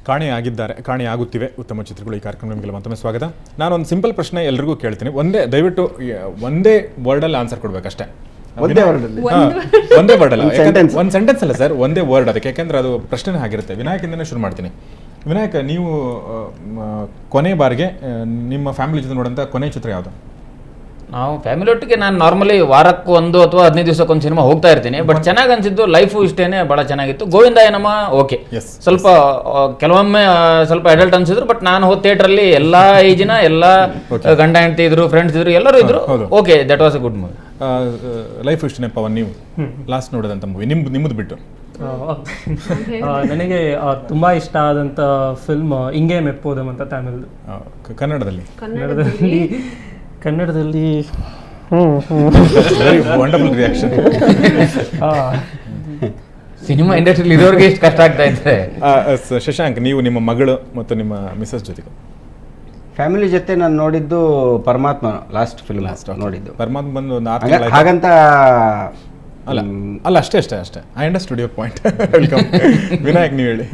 ಕಾಣೆಯಾಗುತ್ತಿವೆ ಉತ್ತಮ ಚಿತ್ರಗಳು. ಈ ಕಾರ್ಯಕ್ರಮ ನಿಮಗೆಲ್ಲ ಮತ್ತೊಮ್ಮೆ ಸ್ವಾಗತ. ನಾನೊಂದು ಸಿಂಪಲ್ ಪ್ರಶ್ನೆ ಎಲ್ರಿಗೂ ಕೇಳ್ತೀನಿ. ದಯವಿಟ್ಟು ಒಂದೇ ವರ್ಡಲ್ಲಿ ಆನ್ಸರ್ ಕೊಡ್ಬೇಕಷ್ಟೇ. ಒಂದೇ ವರ್ಡ್ ಅಲ್ಲ, ಒಂದು ಸೆಂಟೆನ್ಸ್ ಅಲ್ಲ ಸರ್, ಒಂದೇ ವರ್ಡ್ ಅದಕ್ಕೆ, ಯಾಕೆಂದ್ರೆ ಅದು ಪ್ರಶ್ನೆ ಆಗಿರುತ್ತೆ. ವಿನಾಯಕಿಂದನೇ ಶುರು ಮಾಡ್ತೀನಿ. ವಿನಾಯಕ್, ನೀವು ಕೊನೆ ಬಾರಿಗೆ ನಿಮ್ಮ ಫ್ಯಾಮಿಲಿ ಜೊತೆ ನೋಡೋಂಥ ಕೊನೆ ಚಿತ್ರ ಯಾವುದು? ನಾವು ಫ್ಯಾಮಿಲಿ ಒಟ್ಟಿಗೆ ನಾನು ನಾರ್ಮಲಿ ವಾರಕ್ಕೆ 1 ಅಥವಾ 15 ದಿವಸಕ್ಕೊಂದು ಸಿನಿಮಾ ಹೋಗ್ತಾ ಇರ್ತೀನಿ. ಬಟ್ ಚೆನ್ನಾಗಿ ಅನ್ಸಿದ್ದು ಲೈಫು ಇಷ್ಟೇನೆ, ಭಾಳ ಚೆನ್ನಾಗಿತ್ತು. ಗೋವಿಂದಾಯನಮ್ಮ ಓಕೆ, ಸ್ವಲ್ಪ ಕೆಲವೊಮ್ಮೆ ಸ್ವಲ್ಪ ಅಡಲ್ಟ್ ಅನ್ಸಿದ್ರು. ಬಟ್ ನಾನು ಹೋದ ಥಿಯೇಟ್ರಲ್ಲಿ ಎಲ್ಲ ಏಜಿನ ಎಲ್ಲ ಗಂಡ ಹೆಂಡತಿ ಇದ್ರು, ಫ್ರೆಂಡ್ಸ್ ಇದ್ರು, ಎಲ್ಲರೂ ಇದ್ರು. Okay, that was a good movie. Life ಇಷ್ಟನೇ ಪವನ್, ನೀವು ಲಾಸ್ಟ್ ನೋಡಿದಂಥ ಮೂವಿ ನಿಮ್ಮದು ಬಿಟ್ಟು? ನನಗೆ ತುಂಬ ಇಷ್ಟ ಆದಂಥ ಫಿಲ್ಮ್ ಇಂಗೆ ಮೆಪ್ಪೋದಮ್ ಅಂತ ತಮಿಳ್ದು. ಕನ್ನಡದಲ್ಲಿ ವಂಡರ್ಫುಲ್ ರಿಯಾಕ್ಷನ್. ಸಿನಿಮಾ ಇಂಡಸ್ಟ್ರಿಯಲ್ಲಿ ಇರೋರಿಗೆ ಎಷ್ಟು ಕಷ್ಟ ಆಗ್ತಾ ಇದ್ದಾರೆ. ಶಶಾಂಕ್, ನೀವು ನಿಮ್ಮ ಮಗಳು ಮತ್ತು ನಿಮ್ಮ ಮಿಸಸ್ ಜೊತೆಗೆ ಫ್ಯಾಮಿಲಿ ಜೊತೆ ನಾನು ನೋಡಿದ್ದು ಪರಮಾತ್ಮ, ಲಾಸ್ಟ್ ಫಿಲ್ಮ್ ನೋಡಿದ್ದು. ಪರಮಾತ್ಮ ಬಂದು ಹಾಗಂತ ಅಲ್ಲ ಅಷ್ಟೇ. I understood your point. Welcome. Vinayak, ನೀವು ಹೇಳಿ.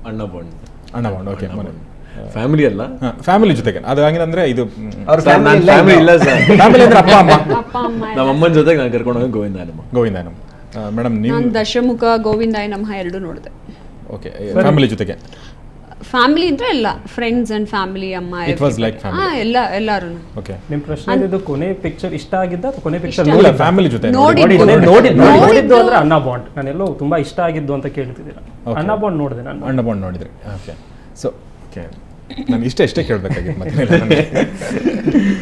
ಅಣ್ಣ ಬಾಂಡ್. ಓಕೆ. ಫ್ಯಾಮಿಲಿ ಅಲ್ಲ, ಫ್ಯಾಮಿಲಿ ಜೊತೆಗೆ. ಅದು ಹಂಗಂದ್ರೆ ಇದು ಫ್ಯಾಮಿಲಿ ಇಲ್ಲ ಸರ್. ಫ್ಯಾಮಿಲಿ ಅಂದ್ರೆ ಅಪ್ಪ ಅಮ್ಮ. ನಮ್ಮ ಅಮ್ಮನ ಜೊತೆಗೆ ನಾನು ಕರ್ಕೊಂಡು ಹೋಗಿ ಗೋವಿಂದಾಯನಮ್ಮ. ಮೇಡಮ್, ನೀವು? ದಶಮುಖ, ಗೋವಿಂದಾಯನಮ್ಮ ಎರಡು ನೋಡಿದೆ. ಓಕೆ, ಫ್ಯಾಮಿಲಿ ಜೊತೆಗೆ. ಫ್ಯಾಮಿಲಿ ಅಂದ್ರೆ ಎಲ್ಲ ಫ್ರೆಂಡ್ಸ್ ಅಂಡ್ ಫ್ಯಾಮಿಲಿ, ಅಮ್ಮ, ಇಟ್ ವಾಸ್ ಲೈಕ್ ಫ್ಯಾಮಿಲಿ. ಎಲ್ಲರೂ. ಓಕೆ, ನಿಮ್ಮ ಪ್ರಶ್ನೆ ಇದು ಕೊನೆ ಪಿಕ್ಚರ್ ಇಷ್ಟ ಆಗಿದ್ದ ಅಥವಾ ಕೊನೆ ಪಿಕ್ಚರ್ ಫ್ಯಾಮಿಲಿ ಜೊತೆ ನೋಡಿದ್ದು ಅಂದ್ರೆ ಅಣ್ಣ ಬಾಂಡ್. ನಾನೆಲ್ಲೋ ತುಂಬಾ ಇಷ್ಟ ಆಗಿದ್ದು ಅಂತ ಕೇಳ್ತಿದ್ದೀರಾ. ಅಣ್ಣ ಬಾಂಡ್ ನೋಡಿದೆ ನಾನು. ಅಣ್ಣ ಬಾಂಡ್ ನೋಡಿದ್ರಿ? ಓಕೆ. ಸೊ ಓಕೆ, ನಾನು ಇಷ್ಟೇ ಕೇಳಬೇಕಾಗಿತ್ತು ಮತ್ತೆ.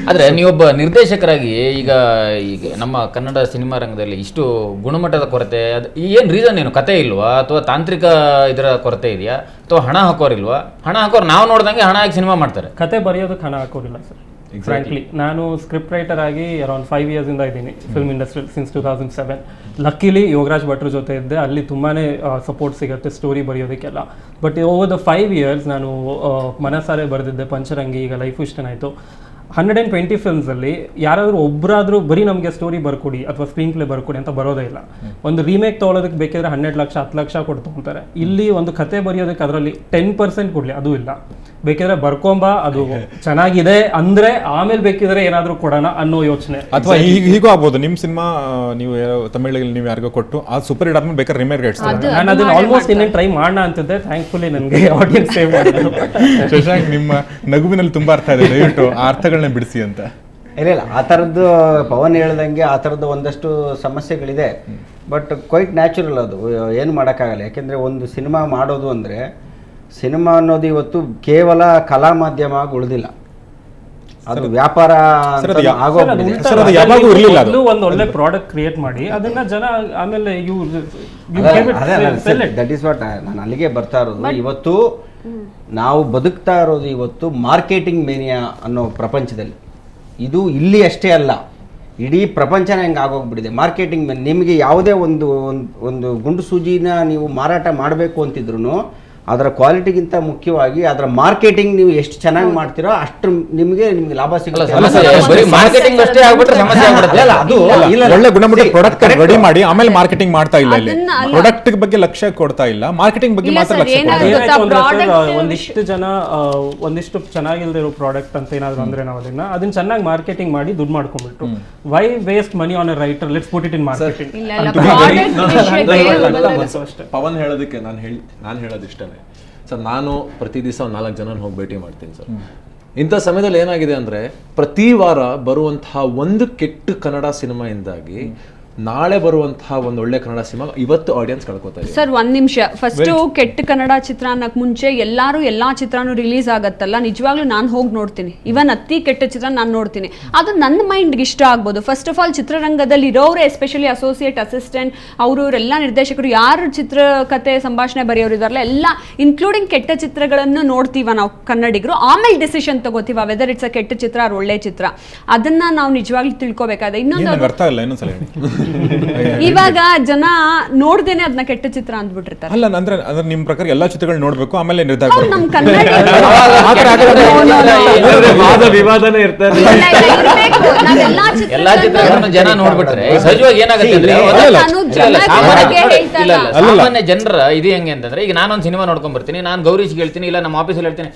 ಆದರೆ ನೀವೊಬ್ಬ ನಿರ್ದೇಶಕರಾಗಿ ಈಗ ನಮ್ಮ ಕನ್ನಡ ಸಿನಿಮಾ ರಂಗದಲ್ಲಿ ಇಷ್ಟು ಗುಣಮಟ್ಟದ ಕೊರತೆ, ಅದು ಏನು ರೀಸನ್ ಏನು? ಕತೆ ಇಲ್ವಾ ಅಥವಾ ತಾಂತ್ರಿಕ ಇದರ ಕೊರತೆ ಇದೆಯಾ ಅಥವಾ ಹಣ ಹಾಕೋರಿಲ್ವಾ? ಹಣ ಹಾಕೋರು ನಾವು ನೋಡ್ದಂಗೆ ಹಣ ಹಾಕಿ ಸಿನಿಮಾ ಮಾಡ್ತಾರೆ. ಕತೆ ಬರೆಯೋದಕ್ಕೆ ಹಣ ಹಾಕೋರಿಲ್ಲ ಸರ್. ಫ್ರಾಂಕ್ಲಿ ನಾನು ಸ್ಕ್ರಿಪ್ಟ್ ರೈಟರ್ ಆಗಿ ಅರೌಂಡ್ 5 years ಇಂದ ಇದ್ದೀನಿ film industry, since 2007. Luckily Yogaraj ಭಟ್ರ ಜೊತೆ ಇದ್ದೆ, ಅಲ್ಲಿ ತುಂಬಾ ಸಪೋರ್ಟ್ ಸಿಗುತ್ತೆ ಸ್ಟೋರಿ ಬರೆಯೋದಕ್ಕೆಲ್ಲ. ಬಟ್ ಓವರ್ ದ 5 years ನಾನು ಮನಸಾರೆ ಬರೆದಿದ್ದೆ, ಪಂಚರಂಗಿ, ಈಗ ಲೈಫು ಇಷ್ಟನಾಯಿತು. 120 ಫಿಲ್ಮ್ಸಲ್ಲಿ ಯಾರಾದರೂ ಒಬ್ಬರಾದರೂ ಬರೀ ನಮಗೆ ಸ್ಟೋರಿ ಬರ್ಕೊಡಿ ಅಥವಾ ಸ್ಕ್ರೀನ್ ಪ್ಲೇ ಬರ್ಕೊಡಿ ಅಂತ ಬರೋದೇ ಇಲ್ಲ. ಒಂದು ರೀಮೇಕ್ ತೊಗೊಳೋದಕ್ಕೆ ಬೇಕಿದ್ರೆ 12 ಲಕ್ಷ 10 ಲಕ್ಷ ಕೊಟ್ಟು ತೊಗೊತಾರೆ. ಇಲ್ಲಿ ಒಂದು ಕತೆ ಬರೆಯೋದಕ್ಕೆ ಅದರಲ್ಲಿ 10% ಕೊಡಲಿ, ಅದು ಇಲ್ಲ. ಬೇಕಿದ್ರೆ ಬರ್ಕೊಂಬ, ಅದು ಚೆನ್ನಾಗಿದೆ ಅಂದ್ರೆ ಆಮೇಲೆ ಬೇಕಿದ್ರೆ ಏನಾದರೂ ಕೊಡೋಣ ಅನ್ನೋ ಯೋಚನೆ. ಅಥವಾ ಹೀಗೂ ಆಗ್ಬೋದು, ನಿಮ್ಮ ಸಿನಿಮಾ ನೀವು ತಮಿಳಿಗೆ ನೀವು ಯಾರಿಗೋ ಕೊಟ್ಟು ಅದು ಸೂಪರ್ ಹಿಟ್ ಆದ್ಮೇಲೆ ಬೇಕಾದ್ರೆ ರಿಮೇಕ್ ರೇಟ್ಸ್. ನಾನು ಅದನ್ನ ಆಲ್ಮೋಸ್ಟ್ ಇನ್ನೇನು ಟ್ರೈ ಮಾಡೋಣ ಅಂತಿದ್ದೆ. ಥ್ಯಾಂಕ್ಫುಲಿ ನನಗೆ ಆಡಿಯನ್ಸ್ ಸೇವ್ ಮಾಡಿದ್ರು. ಶಶಾಂಕ್, ನಿಮ್ಮ ನಗುವಿನಲ್ಲಿ ತುಂಬಾ ಅರ್ಥ ಇದೆ, ದಯವಿಟ್ಟು ಆ ಅರ್ಥಗಳನ್ನ ಬಿಡಿಸಿ ಅಂತ. ಇಲ್ಲ, ಆ ಥರದ್ದು ಪವನ್ ಹೇಳ್ದಂಗೆ ಆ ಥರದ್ದು ಒಂದಷ್ಟು ಸಮಸ್ಯೆಗಳಿದೆ. ಬಟ್ ಕ್ವೈಟ್ ನ್ಯಾಚುರಲ್, ಅದು ಏನು ಮಾಡೋಕ್ಕಾಗಲ್ಲ. ಯಾಕೆಂದರೆ ಒಂದು ಸಿನಿಮಾ ಮಾಡೋದು ಅಂದರೆ, ಸಿನಿಮಾ ಅನ್ನೋದು ಇವತ್ತು ಕೇವಲ ಕಲಾ ಮಾಧ್ಯಮ ಆಗಿ ಉಳಿದಿಲ್ಲ, ಅದು ವ್ಯಾಪಾರ ಒಂದು ಒಳ್ಳೆ ಪ್ರಾಡಕ್ಟ್ ಕ್ರಿಯೇಟ್ ಮಾಡಿ ಅದನ್ನ ಜನ ಆಮೇಲೆ ದಟ್ ಈಸ್ ವಾಟ್ ನಾನು ಅಲ್ಲಿಗೆ ಬರ್ತಾ ಇರೋದು. ಇವತ್ತು ನಾವು ಬದುಕ್ತಾ ಇರೋದು ಇವತ್ತು ಮಾರ್ಕೆಟಿಂಗ್ ಮೇನಿಯಾ ಅನ್ನೋ ಪ್ರಪಂಚದಲ್ಲಿ. ಇದು ಇಲ್ಲಿ ಅಷ್ಟೇ ಅಲ್ಲ, ಇಡೀ ಪ್ರಪಂಚನ ಹೆಂಗೆ ಆಗೋಗ್ಬಿಟ್ಟಿದೆ ಮಾರ್ಕೆಟಿಂಗ್ ಮೇಲೆ. ನಿಮಗೆ ಯಾವುದೇ ಒಂದು ಗುಂಡು ಸೂಜಿನ ನೀವು ಮಾರಾಟ ಮಾಡಬೇಕು ಅಂತಿದ್ರು ಅದರ ಕ್ವಾಲಿಟಿಗಿಂತ ಮುಖ್ಯವಾಗಿ ಅದರ ಮಾರ್ಕೆಟಿಂಗ್ ನೀವು ಎಷ್ಟು ಚೆನ್ನಾಗಿ ಮಾಡ್ತೀರೋ ಅಷ್ಟು ನಿಮಗೆ ಲಾಭ ಸಿಗುತ್ತೆ. ಒಳ್ಳೆ ಗುಣಮಟ್ಟದ ಪ್ರಾಡಕ್ಟ್ ರೆಡಿ ಮಾಡಿ ಆಮೇಲೆ ಮಾರ್ಕೆಟಿಂಗ್ ಮಾಡ್ತಾ ಇಲ್ಲ. ಇಲ್ಲಿ ಪ್ರಾಡಕ್ಟ್ ಬಗ್ಗೆ ಲಕ್ಷ್ಯ ಕೊಡ್ತಾ ಇಲ್ಲ, ಮಾರ್ಕೆಟಿಂಗ್ ಬಗ್ಗೆ ಮಾತ್ರ ಲಕ್ಷ್ಯ ಕೊಡ್ತಾ. ಒಂದಿಷ್ಟು ಜನ ಒಂದಿಷ್ಟು ಚೆನ್ನಾಗಿಲ್ದಿರೋ ಪ್ರಾಡಕ್ಟ್ ಅಂತ ಏನಾದ್ರು ಅಂದ್ರೆ ನಾವು ಅದನ್ನ ಚೆನ್ನಾಗಿ ಮಾರ್ಕೆಟಿಂಗ್ ಮಾಡಿ ದುಡ್ಡು ಮಾಡ್ಕೊಂಡ್ಬಿಟ್ಟು, why waste money on a writer, let's put it in marketing. Pavan ಹೇಳೋದಕ್ಕೆ ನಾನು ಹೇಳೋದಿಷ್ಟೇ ಸರ್. ನಾನು ಪ್ರತಿ ದಿವಸ 4 ಜನನ ಹೋಗಿ ಭೇಟಿ ಮಾಡ್ತೀನಿ ಸರ್. ಇಂಥ ಸಮಯದಲ್ಲಿ ಏನಾಗಿದೆ ಅಂದರೆ, ಪ್ರತಿ ವಾರ ಬರುವಂತಹ ಒಂದು ಕೆಟ್ಟ ಕನ್ನಡ ಸಿನಿಮಾಯಿಂದಾಗಿ ನಾಳೆ ಬರುವಂತಹ ಒಂದು ಒಳ್ಳೆ ಕನ್ನಡ ಸಿನಿಮಾ ಇವತ್ತು ಆಡಿಯನ್ಸ್ ಕಳ್ಕೊತಾ ಇದೆ. ಸರ್, 1 ನಿಮಿಷ. ಫಸ್ಟ್ ಕೆಟ್ಟ ಕನ್ನಡ ಚಿತ್ರ ಅನ್ನಕ್ಕೆ ಮುಂಚೆ ಎಲ್ಲಾ ಚಿತ್ರನೂ ರಿಲೀಸ್ ಆಗತ್ತಲ್ಲ, ನಿಜವಾಗ್ಲೂ ನಾನು ಹೋಗಿ ನೋಡ್ತೀನಿ. ಇವನ್ ಅತಿ ಕೆಟ್ಟ ಚಿತ್ರ ನಾನು ನೋಡ್ತೀನಿ, ಅದು ನನ್ನ ಮೈಂಡ್ಗೆ ಇಷ್ಟ ಆಗ್ಬೋದು. ಫಸ್ಟ್ ಆಫ್ ಆಲ್ ಚಿತ್ರರಂಗದಲ್ಲಿ ಇರೋರು, ಎಸ್ಪೆಷಲಿ ಅಸೋಸಿಯೇಟ್ ಅಸಿಸ್ಟೆಂಟ್ ಅವರೆಲ್ಲ ನಿರ್ದೇಶಕರು, ಯಾರು ಚಿತ್ರಕಥೆ ಸಂಭಾಷಣೆ ಬರೆಯೋರು ಇದಾರಲ್ಲ, ಎಲ್ಲ ಇನ್ಕ್ಲೂಡಿಂಗ್ ಕೆಟ್ಟ ಚಿತ್ರಗಳನ್ನು ನೋಡ್ತೀವ ನಾವು ಕನ್ನಡಿಗರು. ಆಮೇಲೆ ಡಿಸಿಷನ್ ತಗೋತೀವ ವೆದರ್ ಇಟ್ಸ್ ಅ ಕೆಟ್ಟ ಚಿತ್ರ ಆರ್ ಒಳ್ಳೆ ಚಿತ್ರ. ಅದನ್ನ ನಾವು ನಿಜವಾಗ್ಲೂ ತಿಳ್ಕೊಬೇಕಾದ್ರೆ. ಇನ್ನೊಂದು, ಇವಾಗ ಜನ ನೋಡ್ದೇನೆ ಅದನ್ನ ಕೆಟ್ಟ ಚಿತ್ರ ಅಂದ್ಬಿಟ್ಟಿರ್ತಾರೆ. ಅಲ್ಲ, ಅಂದ್ರೆ ನಿಮ್ ಪ್ರಕಾರ ಎಲ್ಲಾ ಚಿತ್ರಗಳು ನೋಡ್ಬೇಕು, ಆಮೇಲೆ ನಿರ್ಧಾರ ನಮ್ ಕನ್ನಡ ವಿವಾದನೇ ಇರ್ತಾರೆ. ಎಲ್ಲಾ ಚಿತ್ರಗಳನ್ನು ಜನ ನೋಡ್ಬಿಟ್ರೆ ಸಹಜವಾಗಿ ಏನಾಗುತ್ತೆ ಅಂದ್ರೆ, ಇಲ್ಲ, ಸಾಮಾನ್ಯ ಬಗ್ಗೆ ಹೇಳ್ತಾ ಇಲ್ಲ, ಇಲ್ಲ. ಇಲ್ಲ, ಸಾಮಾನ್ಯ ಜನರ ಇದು ಹೆಂಗೆ ಅಂತಂದ್ರೆ ಈಗ ನಾನೊಂದು ಸಿನಿಮಾ ನೋಡ್ಕೊಂಡ್ ಬರ್ತೀನಿ, ನಾನು ಗೌರೀಶ್ ಹೇಳ್ತೀನಿ, ಇಲ್ಲ ನಮ್ಮ ಆಫೀಸಲ್ಲಿ ಹೇಳ್ತೀನಿ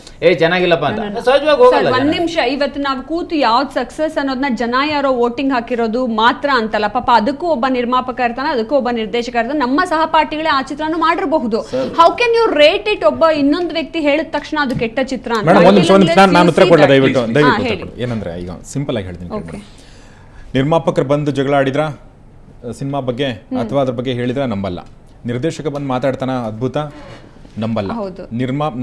ಚೆನ್ನಾಗಿಲ್ಲಪ್ಪ ಅಂತ, ಸಹಜವಾಗಿ ಸರ್ ಹೋಗಲ್ಲ ಒಂದ್ ಜನ. ನಿಮಿಷ, ಇವತ್ತು ನಾವು ಕೂತು ಯಾವ್ದು ಸಕ್ಸಸ್ ಅನ್ನೋದನ್ನ ಜನ ಯಾರೋ ವೋಟಿಂಗ್ ಹಾಕಿರೋದು ಮಾತ್ರ ಅಂತಲ್ಲ, ಪಾಪ ಅದಕ್ಕೂ ಒಬ್ಬ ನಿರ್ಮಾಪಕ ಇರ್ತಾನೆ, ಅದಕ್ಕೂ ಒಬ್ಬ ನಿರ್ದೇಶಕ ಇರ್ತಾನೆ, ನಮ್ಮ ಸಹಪಾಠಿಗಳೇ ಆ ಚಿತ್ರನ ಮಾಡಿರಬಹುದು. How can you rate it? ಒಬ್ಬ ಇನ್ನೊಂದು ವ್ಯಕ್ತಿ ಹೇಳಿದ ತಕ್ಷಣ ಅದು ಕೆಟ್ಟ ಚಿತ್ರ ಅಂತ. ಮೇಡಮ್ ಒಂದು ನಿಮಿಷ ನಾನು ಉತ್ತರ ಕೊಡಲ್ಲ, ದಯವಿಟ್ಟು ಹಾ, ದಯವಿಟ್ಟು ಹೇಳಿ. ಉತ್ತರ ಕೊಡಿ. ಏನಂದ್ರೆ ಈಗ ಸಿಂಪಲ್ ಆಗಿ ಹೇಳ್ತೀನಿ ಕೇಳಿ. ನಿರ್ಮಾಪಕರು ಬಂದು ಜಗಳ ಆಡಿದ್ರ ಸಿನಿಮಾ ಬಗ್ಗೆ ಅಥವಾ ಅದ್ರ ಬಗ್ಗೆ ಹೇಳಿದ್ರೆ ನಂಬಲ್ಲ. ನಿರ್ದೇಶಕ ಬಂದು ಮಾತಾಡ್ತಾನ ಅದ್ಭುತ, ನಂಬಲ್ಲ. ಹೌದು.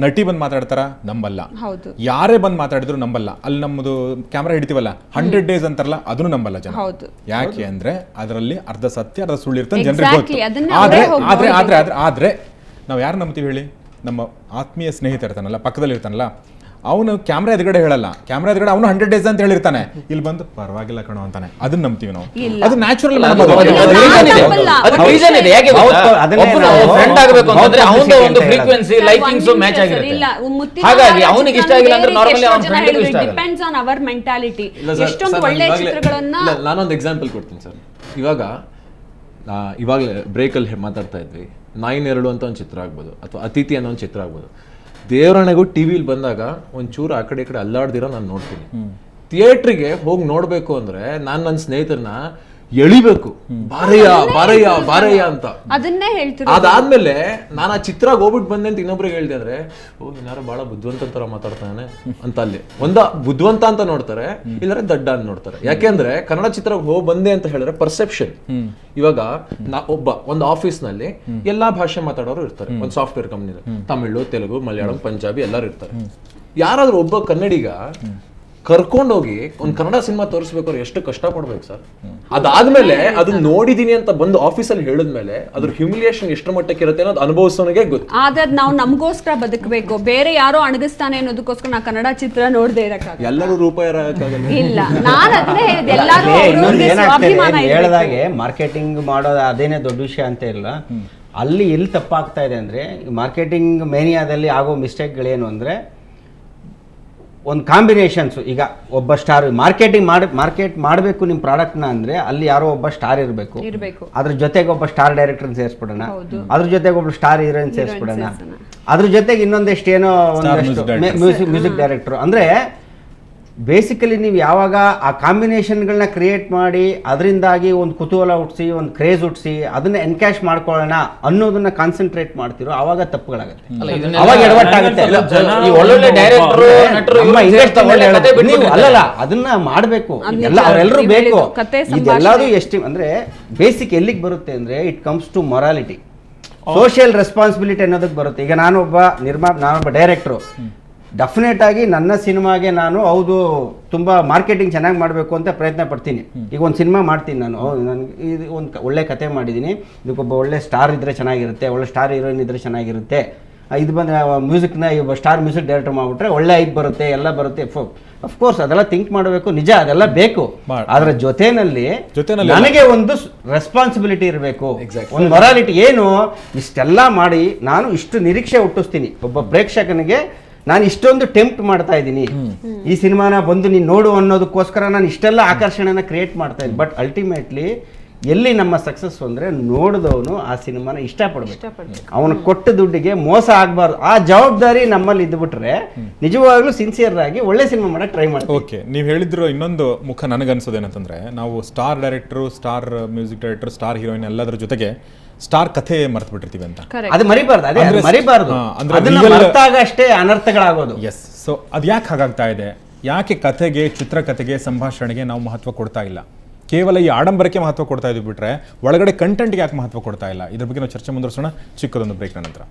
ನಟಿ ಬಂದು ಮಾತಾಡ್ತಾರ, ನಂಬಲ್ಲ. ಹೌದು. ಯಾರೇ ಬಂದು ಮಾತಾಡಿದ್ರು ನಂಬಲ್ಲ. ಅಲ್ಲಿ ನಮ್ಮದು ಕ್ಯಾಮ್ರಾ ಹಿಡಿತೀವಲ್ಲ 100 days ಅಂತಾರಲ್ಲ, ಅದನ್ನು ನಂಬಲ್ಲ ಜನ. ಹೌದು. ಯಾಕೆ ಅಂದ್ರೆ ಅದರಲ್ಲಿ ಅರ್ಧ ಸತ್ಯ ಅರ್ಧ ಸುಳ್ಳು ಇರ್ತಂತ ಜನರಿಗೆ Exactly, ಗೊತ್ತು. ಅದನ್ನ ಆದ್ರೆ ಅವರೇ ಹೋಗಿ ಆದ್ರೆ ಆದ್ರೆ ನೋಡ್ಬೇಕು. ಆದ್ರೆ ನಾವು ಯಾರು ನಂಬ್ತೀವಿ ಹೇಳಿ? ನಮ್ಮ ಆತ್ಮೀಯ ಸ್ನೇಹಿತ ಇರ್ತಾನಲ್ಲ, ಪಕ್ಕದಲ್ಲಿ ಇರ್ತಾನಲ್ಲ, ಅವನು ಕ್ಯಾಮ್ರಾ ಎದುರುಗಡೆ ಹೇಳಲ್ಲ, ಕ್ಯಾಮ್ರಾ ಎದುರುಗಡೆ ಅವನು 100 days ಅಂತ ಹೇಳಿರ್ತಾನೆ, ಇಲ್ಲಿ ಬಂದು ಪರವಾಗಿಲ್ಲ ಕಣೋ ಅಂತಾನೆ. ಅದನ್ನ ನಂಬ್ತೀವಿ ನಾವು. ಇಲ್ಲ. ಅದು ನ್ಯಾಚುರಲ್. ಅದು ಅದು reason ಇದೆ. ನಂಬಲ್ಲ. ಅದಕ್ಕೆ reason ಇದೆ. ಯಾಕೆ ಗೊತ್ತಾ? ಅದನ್ನೇ ಒಬ್ಬನು ನಾವು friend ಆಗ್ಬೇಕು ಅಂತಂದ್ರೆ mouth ಅವನದು ಒಂದು publicity ಅಂತ frequency, ಸರ್, likings ಒಂದ್ match ನಿಮಿಷ ಸರ್, ಇಲ್ಲ, ಆಗಿರುತ್ತೆ. ಮುತ್ತಿನ ಹಾಗಾಗಿ ಹಾರ ಅವನಿಗೆ ಇಷ್ಟ ಚಿತ್ರನ ಆಗಿಲ್ಲ ಅಂದ್ರೆ ಬೇರೆ ನಾರ್ಮಲಿ ಎಷ್ಟೋ ಅವನ ಜನ ಫ್ರೆಂಡ್ಗೂ ಹೇಳಿದ್ರು, ಇಷ್ಟ ಆಗಲ್ಲ. depends on our mentality. ಇಲ್ಲ ಸರ್, ಎಷ್ಟೊಂದು ಸರ್, ಒಳ್ಳೆ ನಾನು ಚಿತ್ರಗಳನ್ನ ಇಲ್ಲ, ನಾನೊಂದು ಎಕ್ಸಾಂಪಲ್ ಕೊಡ್ತೀನಿ ಸರ್. ಇವಾಗಲೇ ಬ್ರೇಕಲ್ಲಿ ಮಾತಾಡ್ತಾ ಇದ್ವಿ, 9/2 ಅಂತ ಒಂದು ಚಿತ್ರ ಆಗ್ಬೋದು, ಅಥವಾ ಅತಿಥಿ ಅನ್ನೋ ಒಂದು ಚಿತ್ರ ಆಗ್ಬೋದು. ದೇವರಣೆಗೂ ಟಿವಿಲಿ ಬಂದಾಗ ಒಂಚೂರು ಆ ಕಡೆ ಈ ಕಡೆ ಅಲ್ಲಾಡ್ದಿರೋ ನಾನು ನೋಡ್ತೀನಿ. ಥಿಯೇಟ್ರಿಗೆ ಹೋಗಿ ನೋಡ್ಬೇಕು ಅಂದ್ರೆ ನಾನು ನನ್ನ ಸ್ನೇಹಿತರನ್ನ ಎಳಿಬೇಕು, ಬಾರಯ್ಯ ಅಂತ. ಅದನ್ನೇ ಹೇಳ್ತಿರೋ. ಅದಾದ್ಮೇಲೆ ನಾನು ಆ ಚಿತ್ರಕ್ಕೆ ಹೋಗ್ಬಿಟ್ಟು ಬಂದೆ ಅಂತ ಇನ್ನೊಬ್ರಿಗೆ ಹೇಳ್ದೆ ಅಂದ್ರೆ, ಓ ಇನ್ನಾರು ಬಹಳ ಬುದ್ಧಿವಂತ ತರ ಮಾತಾಡ್ತಾನೆ ಅಂತ ಅಲ್ಲಿ ಬುದ್ಧಿವಂತ ಅಂತ ನೋಡ್ತಾರೆ, ಇಲ್ಲರೆ ದಡ್ಡ ಅಂತ ನೋಡ್ತಾರೆ. ಯಾಕೆಂದ್ರೆ ಕನ್ನಡ ಚಿತ್ರಕ್ಕೆ ಹೋಗಿ ಬಂದೆ ಅಂತ ಹೇಳಿದ್ರೆ ಪರ್ಸೆಪ್ಷನ್. ಇವಾಗ ಒಂದು ಆಫೀಸ್ ನಲ್ಲಿ ಎಲ್ಲಾ ಭಾಷೆ ಮಾತಾಡೋರು ಇರ್ತಾರೆ. ಒಂದು ಸಾಫ್ಟ್ವೇರ್ ಕಂಪ್ನಿ, ತಮಿಳು, ತೆಲುಗು, ಮಲಯಾಳಂ, ಪಂಜಾಬಿ ಎಲ್ಲರೂ ಇರ್ತಾರೆ. ಯಾರಾದ್ರೂ ಒಬ್ಬ ಕನ್ನಡಿಗ ಕರ್ಕೊಂಡೋಗಿ ಒಂದು ಕನ್ನಡ ಸಿನಿಮಾ ತೋರಿಸ್ಬೇಕಾದ್ರೆ ಎಷ್ಟು ಕಷ್ಟ ಪಡ್ಬೇಕು ಸರ್. ಅದಾದ್ಮೇಲೆ ಅದನ್ನ ನೋಡಿದೀನಿ ಅಂತ ಬಂದು ಆಫೀಸಲ್ಲಿ ಹೇಳಿದ್ಮೇಲೆ ಅದ್ರ ಹ್ಯೂಮಿಲಿಯೇಷನ್ ಎಷ್ಟು ಮಟ್ಟಕ್ಕೆ ಇರುತ್ತೆ ಅನ್ನೋದು ಅನುಭವಿಸೋನಿಗೆ ಗೊತ್ತು. ಆದ್ರೆ ನಾವು ನಮಗೋಸ್ಕರ ಬದುಕಬೇಕು, ಬೇರೆ ಯಾರೋ ಅಣಗಿಸ್ತಾನೆ ಅನ್ನೋದಕ್ಕೋಸ್ಕರ ನಾ ಕನ್ನಡ ಚಿತ್ರ ನೋಡದೆ ಇರಕ್ಕಾಗಲ್ಲ. ಎಲ್ಲರೂ ರೂಪಾಯಿ ಇರಕ್ಕಾಗಲ್ಲ. ಇಲ್ಲ, ನಾನು ಅದನ್ನೇ ಹೇಳಿದೆ, ಎಲ್ಲರೂ ಇನ್ನೊಂದು ಅವ್ರವ್ರಿಗೆ ಏನಾಗ್ತದೆ, ಸ್ವಾಭಿಮಾನ ಇರ್ಬೇಕು. ಹೇಳ್ದಾಗೆ ಮಾರ್ಕೆಟಿಂಗ್ ಮಾಡೋದು ಅದೇನೇ ದೊಡ್ಡ ವಿಷಯ ಅಂತ ಇಲ್ಲ. ಅಲ್ಲಿ ಎಲ್ಲಿ ತಪ್ಪಾಗ್ತಾ ಇದೆ ಅಂದ್ರೆ, ಮಾರ್ಕೆಟಿಂಗ್ ಮೇನಿಯಾದಲ್ಲಿ ಆಗೋ ಮಿಸ್ಟೇಕ್ಗಳೇನು ಅಂದ್ರೆ, ಒಂದು ಕಾಂಬಿನೇಷನ್ಸು. ಈಗ ಒಬ್ಬ ಸ್ಟಾರ್ ಮಾರ್ಕೆಟ್ ಮಾಡಬೇಕು ನಿಮ್ಮ ಪ್ರಾಡಕ್ಟ್ನ ಅಂದರೆ ಅಲ್ಲಿ ಯಾರೋ ಒಬ್ಬ ಸ್ಟಾರ್ ಇರಬೇಕು. ಅದ್ರ ಜೊತೆಗೆ ಒಬ್ಬ ಸ್ಟಾರ್ ಡೈರೆಕ್ಟರ್ ಸೇರಿಸ್ಬಿಡೋಣ, ಅದ್ರ ಜೊತೆಗೆ ಒಬ್ಬ ಸ್ಟಾರ್ ಹೀರೋಯಿನ್ ಸೇರಿಸ್ಬಿಡೋಣ, ಅದ್ರ ಜೊತೆಗೆ ಇನ್ನೊಂದಿಷ್ಟು ಏನೋ ಒಂದಷ್ಟು ಮ್ಯೂಸಿಕ್ ಡೈರೆಕ್ಟರ್. ಅಂದರೆ ಬೇಸಿಕಲಿ ನೀವು ಯಾವಾಗ ಆ ಕಾಂಬಿನೇಷನ್ಗಳನ್ನ ಕ್ರಿಯೇಟ್ ಮಾಡಿ ಅದರಿಂದಾಗಿ ಒಂದು ಕುತೂಹಲ ಹುಟ್ಟಿಸಿ, ಒಂದು ಕ್ರೇಜ್ ಹುಟ್ಟಿಸಿ, ಅದನ್ನ ಎನ್ಕ್ಯಾಶ್ ಮಾಡ್ಕೊಳ್ಳೋಣ ಅನ್ನೋದನ್ನ ಕಾನ್ಸಂಟ್ರೇಟ್ ಮಾಡ್ತಿರೋ, ಆವಾಗ ತಪ್ಪುಗಳಾಗುತ್ತೆ, ಅವಾಗ ಎಡವಟ್ಟಾಗುತ್ತೆ. ಅಲ್ಲಲ್ಲ, ಅದನ್ನ ಮಾಡಬೇಕು, ಅವರೆಲ್ಲರೂ ಬೇಕು. ಇದೆಲ್ಲದೂ ಎಷ್ಟು ಅಂದ್ರೆ ಬೇಸಿಕ್ ಎಲ್ಲಿಗೆ ಬರುತ್ತೆ ಅಂದ್ರೆ, it comes to morality, social responsibility ಅನ್ನೋದಕ್ಕೆ ಬರುತ್ತೆ. ಈಗ ನಾನೊಬ್ಬ ಡೈರೆಕ್ಟ್ರು, ಡೆಫಿನೆಟ್ ಆಗಿ ನನ್ನ ಸಿನಿಮಾಗೆ ನಾನು ಹೌದು ತುಂಬ ಮಾರ್ಕೆಟಿಂಗ್ ಚೆನ್ನಾಗಿ ಮಾಡಬೇಕು ಅಂತ ಪ್ರಯತ್ನ ಪಡ್ತೀನಿ. ಈಗ ಒಂದು ಸಿನಿಮಾ ಮಾಡ್ತೀನಿ ನಾನು, ನನಗೆ ಇದು ಒಂದು ಒಳ್ಳೆ ಕತೆ ಮಾಡಿದ್ದೀನಿ, ಇದಕ್ಕೊಬ್ಬ ಒಳ್ಳೆ ಸ್ಟಾರ್ ಇದ್ದರೆ ಚೆನ್ನಾಗಿರುತ್ತೆ, ಒಳ್ಳೆ ಸ್ಟಾರ್ ಹೀರೋಯಿನ್ ಇದ್ದರೆ ಚೆನ್ನಾಗಿರುತ್ತೆ, ಇದು ಬಂದು ಮ್ಯೂಸಿಕ್ನ ಸ್ಟಾರ್ ಮ್ಯೂಸಿಕ್ ಡೈರೆಕ್ಟರ್ ಮಾಡಿಬಿಟ್ರೆ ಒಳ್ಳೆ ಐದು ಬರುತ್ತೆ, ಎಲ್ಲ ಬರುತ್ತೆ. ಅಫ್ಕೋರ್ಸ್ ಅದೆಲ್ಲ ಥಿಂಕ್ ಮಾಡಬೇಕು, ನಿಜ ಅದೆಲ್ಲ ಬೇಕು. ಅದರ ಜೊತೆನಲ್ಲಿ ನನಗೆ ಒಂದು ರೆಸ್ಪಾನ್ಸಿಬಿಲಿಟಿ ಇರಬೇಕು, ಒಂದು ಮೊರಾಲಿಟಿ. ಏನು ಇಷ್ಟೆಲ್ಲ ಮಾಡಿ ನಾನು ಇಷ್ಟು ನಿರೀಕ್ಷೆ ಹುಟ್ಟಿಸ್ತೀನಿ ಒಬ್ಬ ಪ್ರೇಕ್ಷಕನಿಗೆ, ನಾನು ಇಷ್ಟೊಂದು ಟೆಂಪ್ಟ್ ಮಾಡ್ತಾ ಇದ್ದೀನಿ ಈ ಸಿನಿಮಾನ ಬಂದು ನೀನು ನೋಡು ಅನ್ನೋದಕ್ಕೋಸ್ಕರ ನಾನು ಇಷ್ಟೆಲ್ಲ ಆಕರ್ಷಣೆನ ಕ್ರಿಯೇಟ್ ಮಾಡ್ತಾ ಇದ್ದೀನಿ. ಬಟ್ ಅಲ್ಟಿಮೇಟ್ಲಿ ಎಲ್ಲಿ ನಮ್ಮ ಸಕ್ಸಸ್ ಅಂದರೆ, ನೋಡಿದವನು ಆ ಸಿನಿಮಾನ ಇಷ್ಟಪಡ್ಬೇಕು, ಅವನು ಕೊಟ್ಟ ದುಡ್ಡಿಗೆ ಮೋಸ ಆಗಬಾರ್ದು. ಆ ಜವಾಬ್ದಾರಿ ನಮ್ಮಲ್ಲಿ ಇದ್ಬಿಟ್ರೆ ನಿಜವಾಗ್ಲೂ ಸಿನ್ಸಿಯರ್ ಆಗಿ ಒಳ್ಳೆ ಸಿನಿಮಾ ಮಾಡಕ್ಕೆ ಟ್ರೈ ಮಾಡ್ತೀವಿ. ಓಕೆ, ನೀವು ಹೇಳಿದ್ರು ಇನ್ನೊಂದು ಮುಖ ನನಗನ್ಸೋದೇನಂತಂದ್ರೆ, ನಾವು star director, star music director, star heroine ಎಲ್ಲದರ ಜೊತೆಗೆ ಸ್ಟಾರ್ ಕಥೆ ಮರ್ತು ಬಿಟ್ಟಿರ್ತೀವಿ ಅಂತ. ಅದು ಮರಿಬಾರ್ದು, ಅದನ್ನ ಮರೆತಾಗ ಅಷ್ಟೇ ಅನರ್ಥಗಳಾಗೋದು. ಎಸ್. ಸೊ ಅದು ಯಾಕೆ ಹಾಗಾಗ್ತಾ ಇದೆ? ಯಾಕೆ ಕಥೆಗೆ, ಚಿತ್ರಕಥೆಗೆ, ಸಂಭಾಷಣೆಗೆ ನಾವು ಮಹತ್ವ ಕೊಡ್ತಾ ಇಲ್ಲ? ಕೇವಲ ಈ ಆಡಂಬರಕ್ಕೆ ಮಹತ್ವ ಕೊಡ್ತಾ ಇದ್ವಿ ಬಿಟ್ರೆ ಒಳಗಡೆ ಕಂಟೆಂಟ್ಗೆ ಯಾಕೆ ಮಹತ್ವ ಕೊಡ್ತಾ ಇಲ್ಲ? ಇದ್ರ ಬಗ್ಗೆ ನಾವು ಚರ್ಚೆ ಮುಂದುವರಿಸೋಣ ಚಿಕ್ಕದೊಂದು ಬ್ರೇಕ್ನ ನಂತರ.